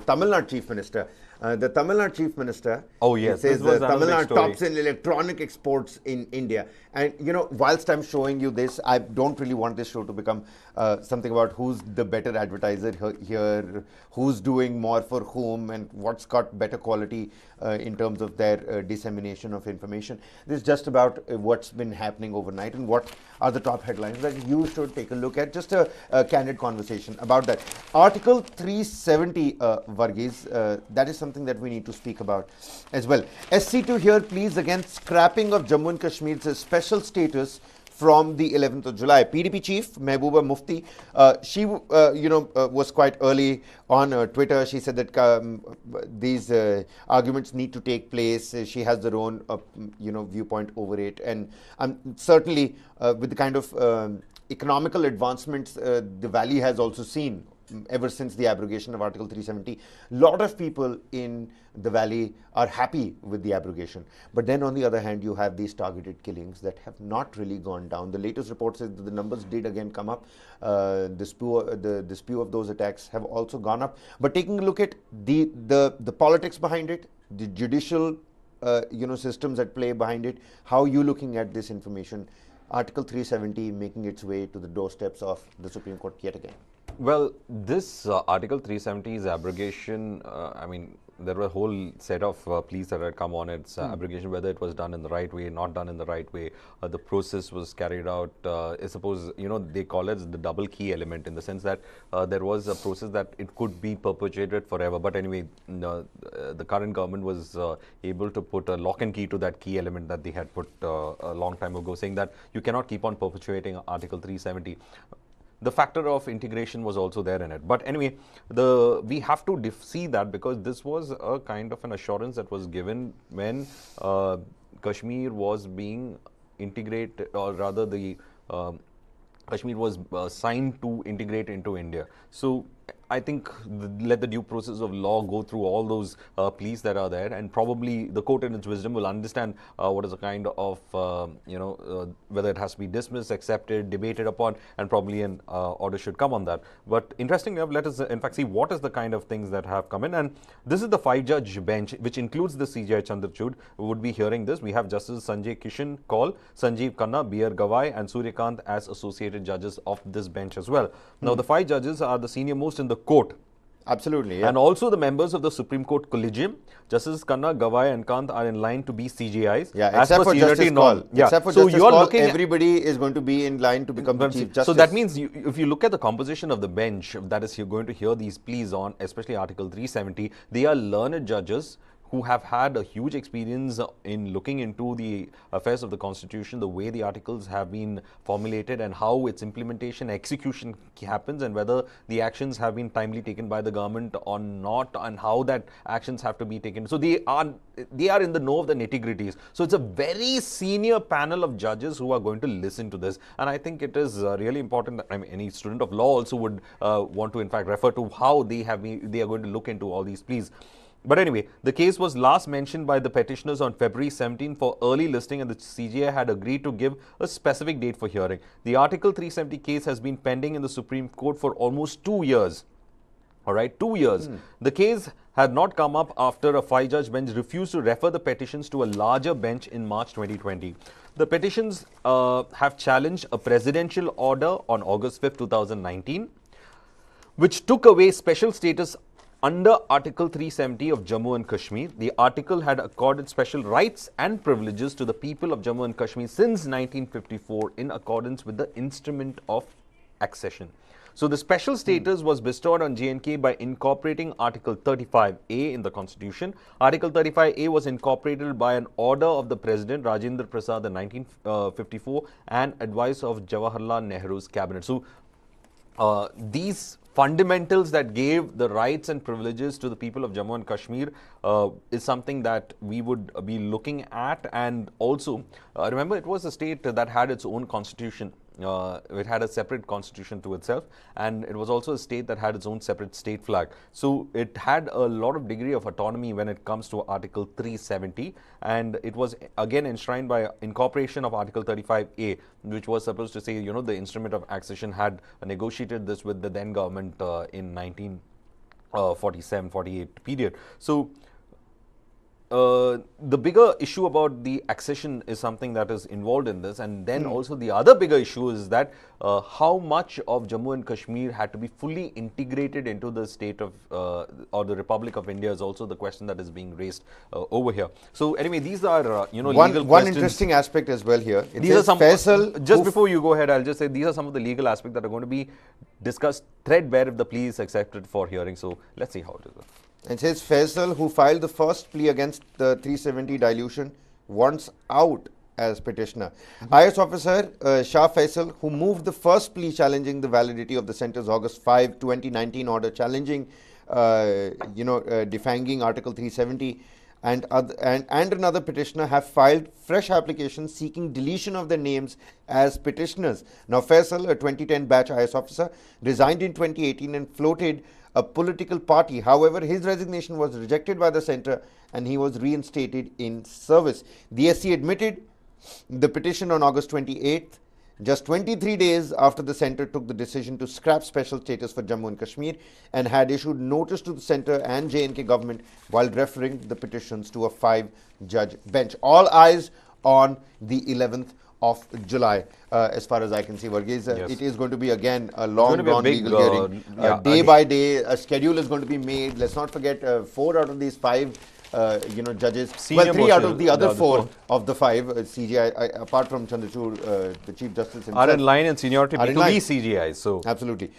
Speaker 1: Tamil Nadu chief minister. The Tamil Nadu chief minister.
Speaker 2: Oh yes,
Speaker 1: says Tamil Nadu tops in electronic exports in India. And whilst I'm showing you this, I don't really want this show to become something about who's the better advertiser here, who's doing more for whom, and what's got better quality in terms of their dissemination of information. This is just about what's been happening overnight and what are the top headlines that you should take a look at. Just a candid conversation about that. Article 370, Varghese, that is something that we need to speak about as well. SC2 here pleads against scrapping of Jammu and Kashmir's special status from the 11th of July. PDP chief Mehbooba Mufti, she was quite early on Twitter. She said that these arguments need to take place. She has her own viewpoint over it, and certainly with the kind of economical advancements the valley has also seen ever since the abrogation of Article 370. A lot of people in the valley are happy with the abrogation. But then on the other hand, you have these targeted killings that have not really gone down. The latest report says that the numbers did again come up. The spew of those attacks have also gone up. But taking a look at the politics behind it, the judicial systems at play behind it, how are you looking at this information? Article 370 making its way to the doorsteps of the Supreme Court yet again.
Speaker 2: Well, this Article 370's abrogation, I mean, there were a whole set of pleas that had come on its abrogation, whether it was done in the right way, not done in the right way. The process was carried out. I suppose, they call it the double key element, in the sense that there was a process that it could be perpetuated forever. But anyway, the current government was able to put a lock and key to that key element that they had put a long time ago, saying that you cannot keep on perpetuating Article 370. The factor of integration was also there in it. But anyway, we have to see that, because this was a kind of an assurance that was given when Kashmir was being integrated, or rather the Kashmir was signed to integrate into India. So I think let the due process of law go through all those pleas that are there, and probably the court in its wisdom will understand what is the kind of, whether it has to be dismissed, accepted, debated upon, and probably an order should come on that. But interestingly enough, let us in fact see what is the kind of things that have come in. And this is the 5-judge bench, which includes the CJI Chandrachud, who would be hearing this. We have Justice Sanjay Kishan Kaul, Sanjeev Khanna, B.R. Gawai, and Suryakant as associated judges of this bench as well. Now, the 5 judges are the senior most in the court.
Speaker 1: Absolutely. Yeah.
Speaker 2: And also the members of the Supreme Court Collegium. Justices Khanna, Gawai and Kant are in line to be CJIs.
Speaker 1: Yeah, except for Justice Kaul.
Speaker 2: Yeah.
Speaker 1: Except for
Speaker 2: so
Speaker 1: Justice Kaul, everybody is going to be in line to become the Chief Justice.
Speaker 2: So that means if you look at the composition of the bench that is you're going to hear these pleas on, especially Article 370, they are learned judges who have had a huge experience in looking into the affairs of the Constitution, the way the articles have been formulated and how its implementation, execution happens, and whether the actions have been timely taken by the government or not, and how that actions have to be taken. So they are in the know of the nitty-gritties. So it's a very senior panel of judges who are going to listen to this, and I think it is really important that any student of law also would want to in fact refer to how they are going to look into all these pleas. But anyway, the case was last mentioned by the petitioners on February 17 for early listing, and the CJI had agreed to give a specific date for hearing. The Article 370 case has been pending in the Supreme Court for almost 2 years. All right, 2 years. The case had not come up after a 5-judge bench refused to refer the petitions to a larger bench in March 2020. The petitions have challenged a presidential order on August 5, 2019, which took away special status under Article 370 of Jammu and Kashmir. The article had accorded special rights and privileges to the people of Jammu and Kashmir since 1954 in accordance with the Instrument of Accession. So the special status was bestowed on J&K by incorporating Article 35A in the Constitution. Article 35A was incorporated by an order of the President Rajendra Prasad in 1954 and advice of Jawaharlal Nehru's cabinet. So these fundamentals that gave the rights and privileges to the people of Jammu and Kashmir is something that we would be looking at. And also, remember, it was a state that had its own constitution. It had a separate constitution to itself, and it was also a state that had its own separate state flag. So it had a lot of degree of autonomy when it comes to Article 370, and it was again enshrined by incorporation of Article 35A, which was supposed to say, the Instrument of Accession had negotiated this with the then government in 1947-48 period. So the bigger issue about the accession is something that is involved in this, and then also the other bigger issue is that how much of Jammu and Kashmir had to be fully integrated into the state of or the Republic of India is also the question that is being raised over here. So anyway, these are legal questions.
Speaker 1: One interesting aspect as well here.
Speaker 2: These are some just before you go ahead, I'll just say these are some of the legal aspects that are going to be discussed threadbare if the plea is accepted for hearing. So let's see how it is.
Speaker 1: It says Faisal, who filed the first plea against the 370 dilution, wants out as petitioner. IS officer Shah Faisal, who moved the first plea challenging the validity of the centre's August 5, 2019 order challenging, defanging Article 370, and another petitioner have filed fresh applications seeking deletion of their names as petitioners. Now, Faisal, a 2010 batch IS officer, resigned in 2018 and floated a political party. However, his resignation was rejected by the centre and he was reinstated in service. The SC admitted the petition on August 28th, just 23 days after the centre took the decision to scrap special status for Jammu and Kashmir, and had issued notice to the centre and J&K government while referring the petitions to a 5-judge bench. All eyes on the 11th of July, as far as I can see. Varghese,
Speaker 2: Yes.
Speaker 1: it is going to be again a
Speaker 2: going
Speaker 1: long
Speaker 2: to be a
Speaker 1: drawn
Speaker 2: big,
Speaker 1: legal hearing.
Speaker 2: yeah,
Speaker 1: Day by day, a schedule is going to be made. Let's not forget 4 out of these 5 judges,
Speaker 2: Senior
Speaker 1: well, 3
Speaker 2: most
Speaker 1: out of the other 4
Speaker 2: 4
Speaker 1: of the 5 CGI, apart from Chandrachud, the Chief Justice himself,
Speaker 2: are in line in seniority
Speaker 1: are
Speaker 2: to
Speaker 1: in line.
Speaker 2: be CGI. So
Speaker 1: Absolutely.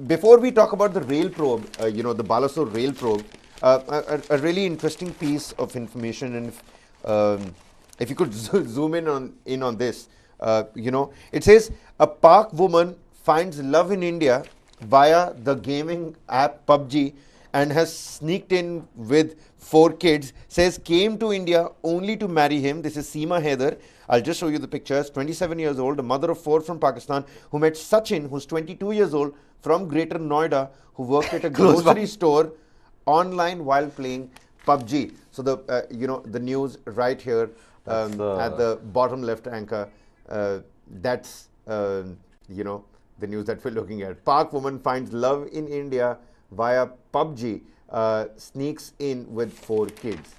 Speaker 1: Before we talk about the rail probe, the Balasore rail probe, a really interesting piece of information, and if you could zoom in on this, it says a Pak woman finds love in India via the gaming app PUBG and has sneaked in with 4 kids, says came to India only to marry him. This is Seema Haider. I'll just show you the pictures. 27 years old, a mother of 4 from Pakistan, who met Sachin, who's 22 years old, from Greater Noida, who worked at a grocery store online while playing PUBG. So the news right here at the bottom left anchor. That's the news that we're looking at. Pak woman finds love in India via PUBG, sneaks in with 4 kids.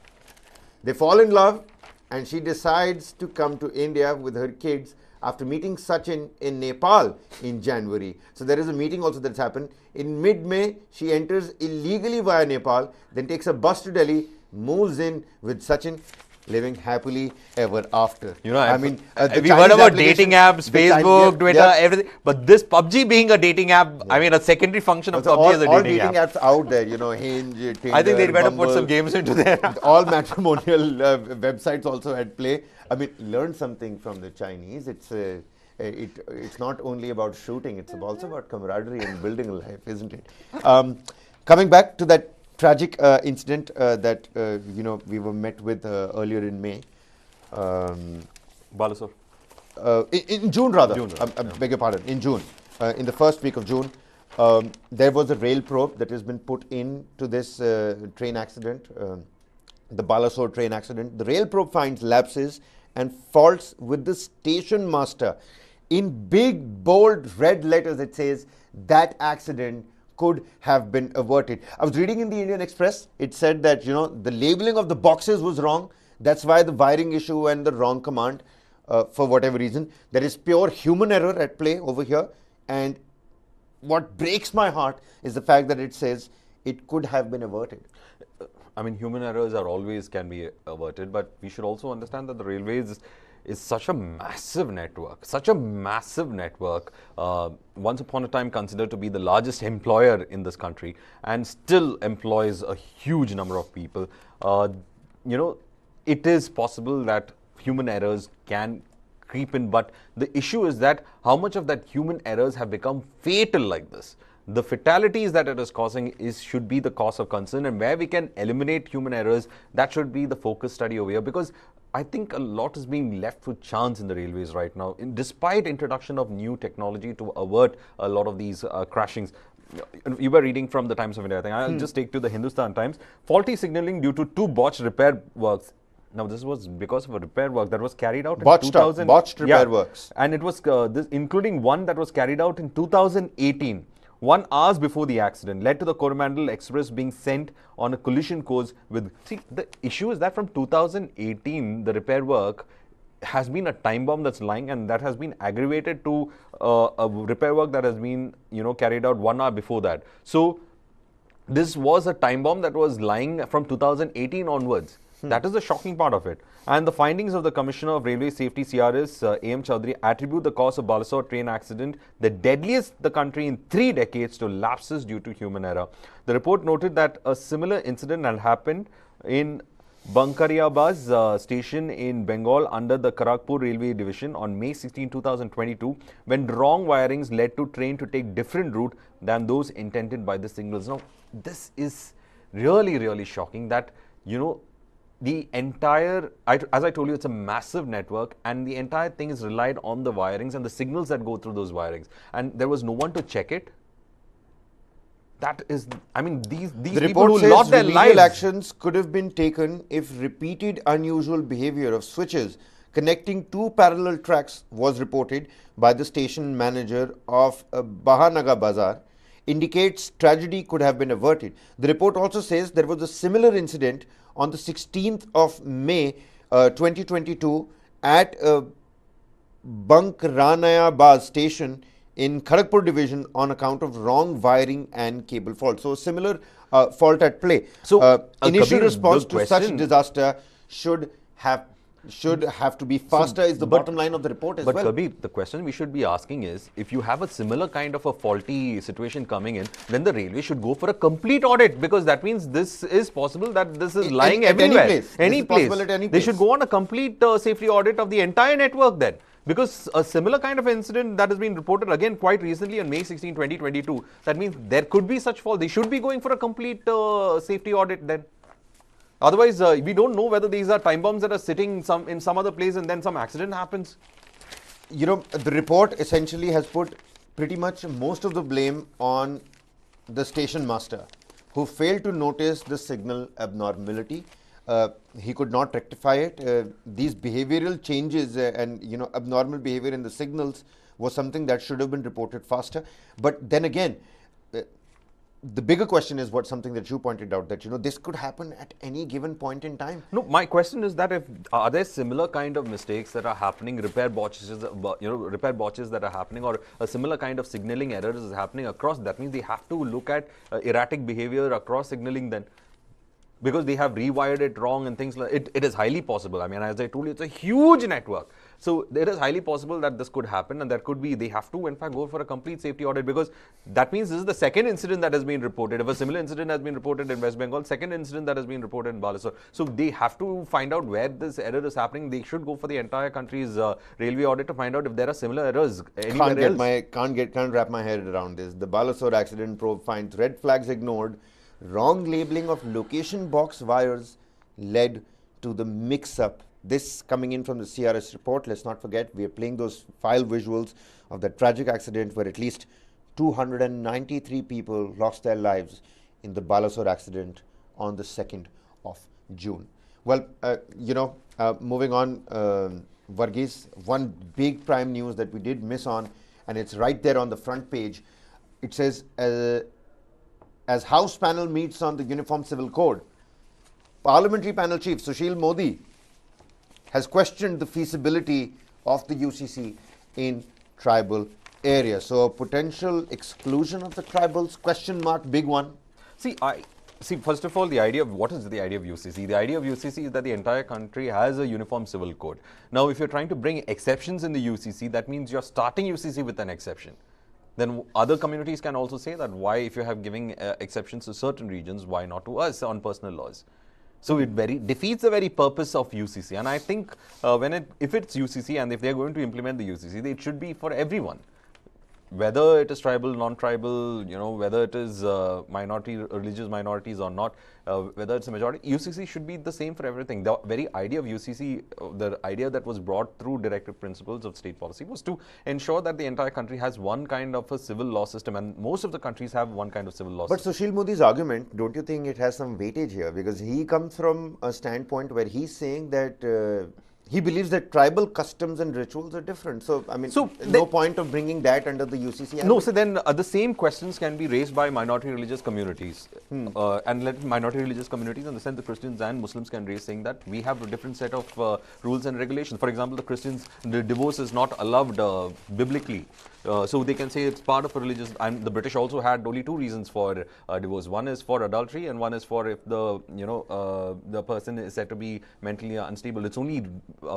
Speaker 1: They fall in love, and she decides to come to India with her kids after meeting Sachin in Nepal in January. So there is a meeting also that's happened. In mid-May, she enters illegally via Nepal, then takes a bus to Delhi, moves in with Sachin, living happily ever after.
Speaker 2: we
Speaker 1: the
Speaker 2: heard
Speaker 1: Chinese
Speaker 2: about dating apps,
Speaker 1: the Chinese-
Speaker 2: Facebook, Twitter,
Speaker 1: yeah.
Speaker 2: everything. But this PUBG being a dating app, I mean, a secondary function of
Speaker 1: So
Speaker 2: PUBG is a
Speaker 1: all
Speaker 2: dating app.
Speaker 1: apps out there, Hinge, Tinder,
Speaker 2: I think they'd better
Speaker 1: Bumble,
Speaker 2: put some games into there.
Speaker 1: all matrimonial websites also at play. I mean, learn something from the Chinese. It's not only about shooting, it's also about camaraderie and building a life, isn't it? Coming back to that tragic incident that we were met with earlier in May.
Speaker 2: Balasore.
Speaker 1: In June, rather.
Speaker 2: June,
Speaker 1: I beg your pardon. In June, in the first week of June, there was a rail probe that has been put into this train accident, the Balasore train accident. The rail probe finds lapses and faults with the station master. In big, bold, red letters, it says that accident could have been averted. I was reading in the Indian Express, it said that, the labeling of the boxes was wrong. That's why the wiring issue and the wrong command, for whatever reason. There is pure human error at play over here. And what breaks my heart is the fact that it says it could have been averted.
Speaker 2: I mean, human errors can be averted, but we should also understand that the railways is such a massive network, once upon a time considered to be the largest employer in this country, and still employs a huge number of people. It is possible that human errors can creep in, but the issue is that how much of that human errors have become fatal like this. The fatalities that it is causing should be the cause of concern, and where we can eliminate human errors, that should be the focus study over here, because I think a lot is being left to chance in the railways right now, despite introduction of new technology to avert a lot of these crashings. You were reading from the Times of India, I think. I'll just take to the Hindustan Times. Faulty signaling due to 2 botched repair works. Now, this was because of a repair work that was carried out in 2000.
Speaker 1: Botched repair works.
Speaker 2: And it was including one that was carried out in 2018. 1 hour before the accident, led to the Coromandel Express being sent on a collision course with... See, the issue is that from 2018, the repair work has been a time bomb that's lying, and that has been aggravated to a repair work that has been, carried out 1 hour before that. So, this was a time bomb that was lying from 2018 onwards. That is the shocking part of it. And the findings of the Commissioner of Railway Safety, CRS, A.M. Chaudhary, attribute the cause of Balasore train accident, the deadliest in the country in 3 decades, to lapses due to human error. The report noted that a similar incident had happened in Bankariabaz station in Bengal under the Kharagpur Railway Division on May 16, 2022, when wrong wirings led to train to take different route than those intended by the signals. Now, this is really, really shocking that, the entire, as I told you, it's a massive network, and the entire thing is relied on the wirings and the signals that go through those wirings. And there was no one to check it. That is, I mean, these people who lost their lives.
Speaker 1: Remedial actions could have been taken if repeated unusual behavior of switches connecting 2 parallel tracks was reported by the station manager of Bahanaga Bazar. Indicates tragedy could have been averted. The report also says there was a similar incident on the 16th of May 2022 at Bankranayabad station in Kharagpur division on account of wrong wiring and cable fault. So similar fault at play.
Speaker 2: So,
Speaker 1: Initial
Speaker 2: Kabir,
Speaker 1: response
Speaker 2: the
Speaker 1: to such
Speaker 2: question-
Speaker 1: disaster should have to be faster is the bottom line of the report as
Speaker 2: But
Speaker 1: well.
Speaker 2: Kabir, the question we should be asking is, if you have a similar kind of a faulty situation coming in, then the railway should go for a complete audit, because that means this is possible that this is lying
Speaker 1: at any
Speaker 2: everywhere.
Speaker 1: place.
Speaker 2: Any
Speaker 1: This is
Speaker 2: place.
Speaker 1: possible at any
Speaker 2: They should
Speaker 1: place.
Speaker 2: go on a complete safety audit of the entire network then. Because a similar kind of incident that has been reported again quite recently on May 16, 2022, that means there could be such fault. They should be going for a complete safety audit then. Otherwise, we don't know whether these are time bombs that are sitting in some other place and then some accident happens.
Speaker 1: You know, the report essentially has put pretty much most of the blame on the station master, who failed to notice the signal abnormality. He could not rectify it. These behavioral changes and abnormal behavior in the signals was something that should have been reported faster. But then again, the bigger question is something that you pointed out, that this could happen at any given point in time.
Speaker 2: No, my question is that are there similar kind of mistakes that are happening, repair botches that are happening, or a similar kind of signaling errors is happening across? That means they have to look at erratic behavior across signaling then, because they have rewired it wrong and things like it. It is highly possible. I mean, as I told you, it's a huge network. So it is highly possible that this could happen, and they have to in fact go for a complete safety audit, because that means this is the second incident that has been reported. If a similar incident has been reported in West Bengal, second incident that has been reported in Balasore. So they have to find out where this error is happening. They should go for the entire country's railway audit to find out if there are similar errors anywhere else.
Speaker 1: Can't wrap my head around this. The Balasore accident probe finds red flags ignored, wrong labeling of location box wires led to the mix-up. This coming in from the CRS report. Let's not forget, we are playing those file visuals of the tragic accident where at least 293 people lost their lives in the Balasore accident on the 2nd of June. Well, moving on, Varghese, one big prime news that we did miss on, and it's right there on the front page. It says, as House panel meets on the Uniform Civil Code, Parliamentary Panel Chief Sushil Modi has questioned the feasibility of the UCC in tribal areas. So a potential exclusion of the tribals, question mark, big one.
Speaker 2: See, first of all, what is the idea of UCC? The idea of UCC is that the entire country has a uniform civil code. Now, if you're trying to bring exceptions in the UCC, that means you're starting UCC with an exception. Then other communities can also say that why, if you have giving exceptions to certain regions, why not to us on personal laws? So it defeats the very purpose of UCC. And I think if it's UCC and if they're going to implement the UCC, it should be for everyone. Whether it is tribal, non-tribal, whether it is religious minorities or not, whether it's a majority, UCC should be the same for everything. The very idea of UCC, the idea that was brought through directive principles of state policy, was to ensure that the entire country has one kind of a civil law system, and most of the countries have one kind of civil law system.
Speaker 1: But Sushil Modi's argument, don't you think it has some weightage here? Because he comes from a standpoint where he's saying that he believes that tribal customs and rituals are different. So, I mean, no point of bringing that under the UCC.
Speaker 2: No, so then the same questions can be raised by minority religious communities. And let minority religious communities, in the sense the Christians and Muslims, can raise, saying that we have a different set of rules and regulations. For example, the Christians, the divorce is not allowed biblically. So they can say it's part of a religious, and the British also had only two reasons for divorce. One is for adultery, and one is for if the person is said to be mentally unstable. It's only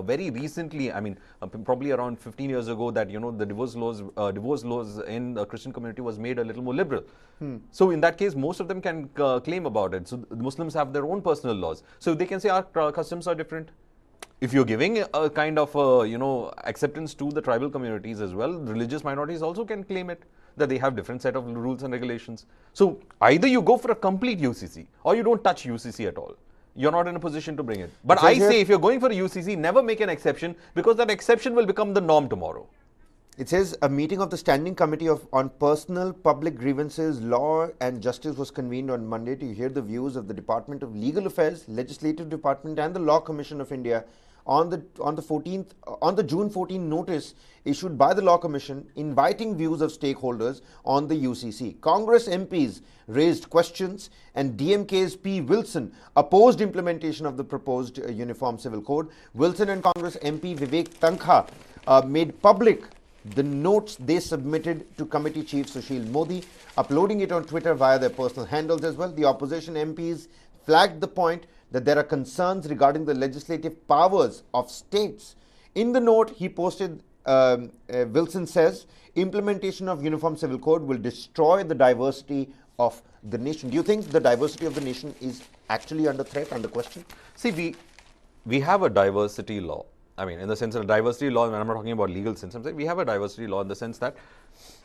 Speaker 2: very recently, I mean, probably around 15 years ago, that the divorce laws in the Christian community was made a little more liberal. So in that case, most of them can claim about it. So the Muslims have their own personal laws. So they can say our customs are different. If you're giving a kind of acceptance to the tribal communities as well, religious minorities also can claim it, that they have different set of rules and regulations. So either you go for a complete UCC or you don't touch UCC at all. You're not in a position to bring it. But I say, if you're going for a UCC, never make an exception, because that exception will become the norm tomorrow.
Speaker 1: It says a meeting of the Standing Committee on Personal Public Grievances, Law and Justice was convened on Monday to hear the views of the Department of Legal Affairs, Legislative Department and the Law Commission of India on the June 14 notice issued by the Law Commission inviting views of stakeholders on the UCC. Congress MPs raised questions and DMK's P. Wilson opposed implementation of the proposed Uniform Civil Code. Wilson and Congress MP Vivek Tankha made public the notes they submitted to committee chief Sushil Modi, uploading it on Twitter via their personal handles as well. The opposition MPs flagged the point that there are concerns regarding the legislative powers of states. In the note he posted, Wilson says, implementation of Uniform Civil Code will destroy the diversity of the nation. Do you think the diversity of the nation is actually under threat, under question?
Speaker 2: See, we have a diversity law. I mean, in the sense of a diversity law, and I'm not talking about legal sense, we have a diversity law in the sense that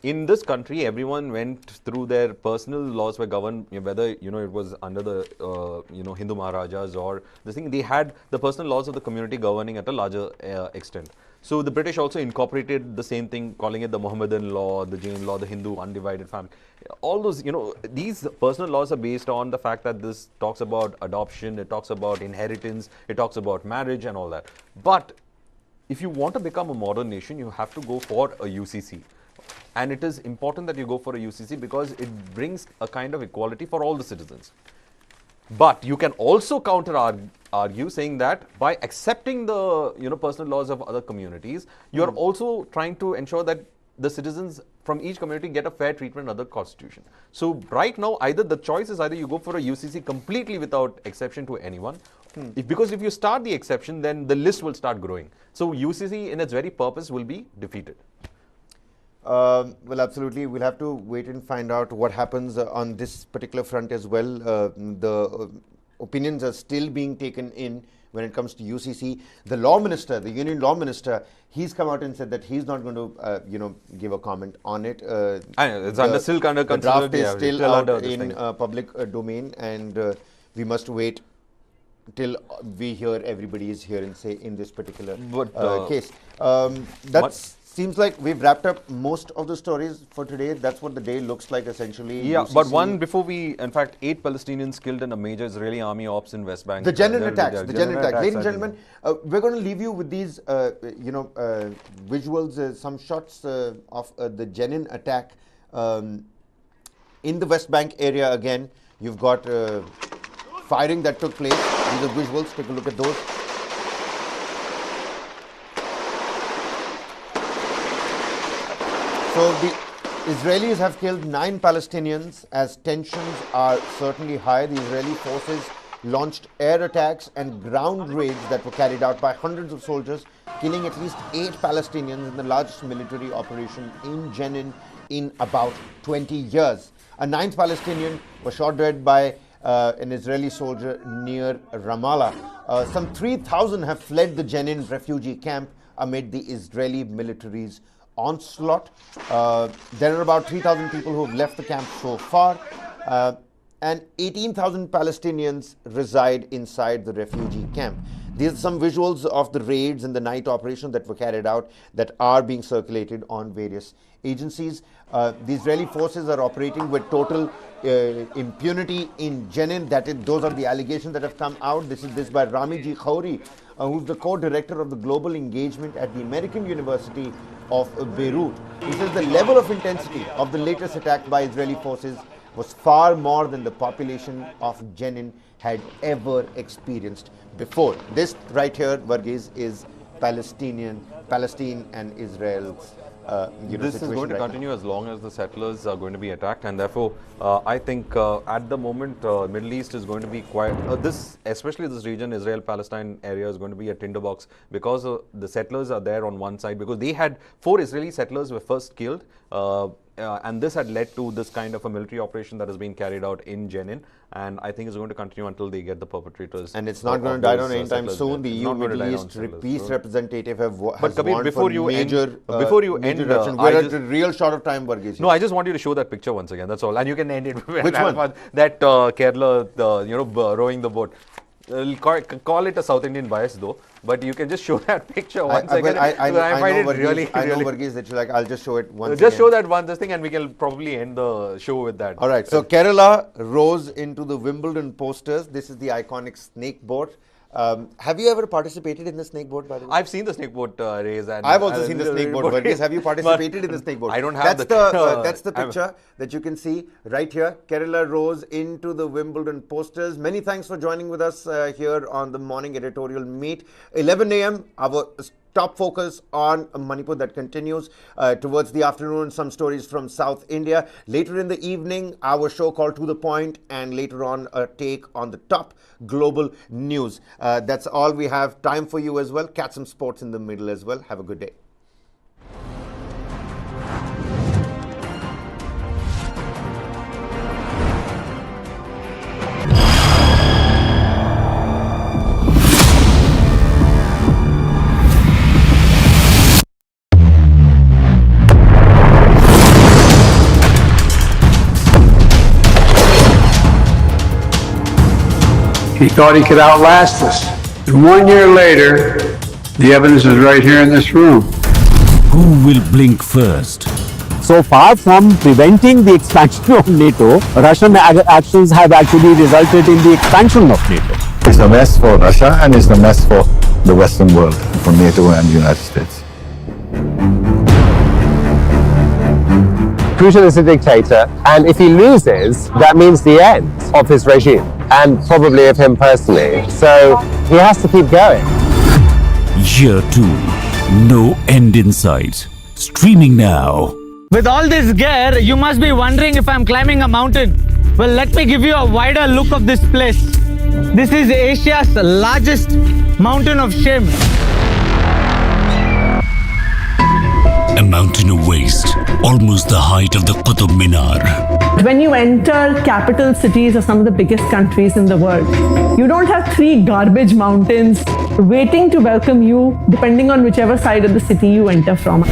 Speaker 2: in this country, everyone went through their personal laws were governed, whether, it was under the, Hindu Maharajas or this thing, they had the personal laws of the community governing at a larger extent. So the British also incorporated the same thing, calling it the Mohammedan law, the Jain law, the Hindu undivided family. All those, these personal laws are based on the fact that this talks about adoption, it talks about inheritance, it talks about marriage and all that. But if you want to become a modern nation, you have to go for a UCC. And it is important that you go for a UCC because it brings a kind of equality for all the citizens. But you can also argue saying that by accepting the personal laws of other communities, you are also trying to ensure that the citizens from each community get a fair treatment under the constitution. So right now, either the choice is either you go for a UCC completely without exception to anyone, because if you start the exception, then the list will start growing. So UCC in its very purpose will be defeated.
Speaker 1: Well, absolutely. We'll have to wait and find out what happens on this particular front as well. The opinions are still being taken in when it comes to UCC. The law minister, the union law minister, he's come out and said that he's not going to, give a comment on it.
Speaker 2: It's still under
Speaker 1: the draft is
Speaker 2: consideration.
Speaker 1: still out in public domain, and we must wait till we hear everybody's here and say in this particular case. Seems like we've wrapped up most of the stories for today. That's what the day looks like essentially.
Speaker 2: Yeah, UCC. But in fact, 8 Palestinians killed in a major Israeli army ops in West Bank.
Speaker 1: The Jenin attacks. Ladies and gentlemen, we're going to leave you with these, visuals, some shots of the Jenin attack in the West Bank area. Again, you've got firing that took place. These are visuals. Take a look at those. So the Israelis have killed 9 Palestinians as tensions are certainly high. The Israeli forces launched air attacks and ground raids that were carried out by hundreds of soldiers, killing at least 8 Palestinians in the largest military operation in Jenin in about 20 years. A 9th Palestinian was shot dead by an Israeli soldier near Ramallah. Some 3,000 have fled the Jenin refugee camp amid the Israeli military's onslaught. There are about 3,000 people who have left the camp so far, and 18,000 Palestinians reside inside the refugee camp. These are some visuals of the raids and the night operations that were carried out that are being circulated on various agencies. The Israeli forces are operating with total impunity in Jenin. Those are the allegations that have come out. This is by Rami G. Khoury, who's the co-director of the global engagement at the American University of Beirut. He says the level of intensity of the latest attack by Israeli forces was far more than the population of Jenin had ever experienced before. This right here, Varghese, is Palestine and Israel's
Speaker 2: this is going to continue as long as the settlers are going to be attacked, and therefore I think at the moment Middle East is going to be quite especially this region, Israel-Palestine area, is going to be a tinderbox because the settlers are there on one side, because they had 4 Israeli settlers were first killed, and this had led to this kind of a military operation that has been carried out in Jenin, and I think it's going to continue until they get the perpetrators.
Speaker 1: And it's not going to die down anytime soon. The EU Middle East peace representative has warned
Speaker 2: before you
Speaker 1: major
Speaker 2: end,
Speaker 1: we're at a real short of time, Varghese.
Speaker 2: No, I just want you to show that picture once again. That's all, and you can end it.
Speaker 1: Which one?
Speaker 2: That Kerala, rowing the boat. Call it a South Indian bias though, but you can just show that picture once again.
Speaker 1: I know, Varghese, that you like. I'll just show it once
Speaker 2: Just
Speaker 1: again.
Speaker 2: Show that one thing, and we can probably end the show with that.
Speaker 1: All right. So Kerala rose into the Wimbledon posters. This is the iconic snake boat. Have you ever participated in the snake boat, by the way?
Speaker 2: I've seen the snake boat race. And
Speaker 1: I've also seen the snake boat. Varghese, have you participated in the snake boat?
Speaker 2: I don't have
Speaker 1: that's the picture that you can see right here. Kerala rose into the Wimbledon posters. Many thanks for joining with us here on the morning editorial meet. 11 a.m. our top focus on Manipur that continues towards the afternoon. Some stories from South India. Later in the evening, our show called To The Point, and later on, a take on the top global news. That's all we have time for you as well. Catch some sports in the middle as well. Have a good day.
Speaker 3: He thought he could outlast us. And 1 year later, the evidence is right here in this room.
Speaker 4: Who will blink first?
Speaker 5: So far from preventing the expansion of NATO, Russian actions have actually resulted in the expansion of NATO.
Speaker 6: It's a mess for Russia and it's a mess for the Western world, for NATO and the United States.
Speaker 5: Putin is a dictator, and if he loses, that means the end of his regime, and probably of him personally. So he has to keep going.
Speaker 4: Year 2. No end in sight. Streaming now.
Speaker 7: With all this gear, you must be wondering if I'm climbing a mountain. Well, let me give you a wider look of this place. This is Asia's largest mountain of shame.
Speaker 4: A mountain of waste, almost the height of the Qutub Minar.
Speaker 8: When you enter capital cities of some of the biggest countries in the world, you don't have 3 garbage mountains waiting to welcome you, depending on whichever side of the city you enter from.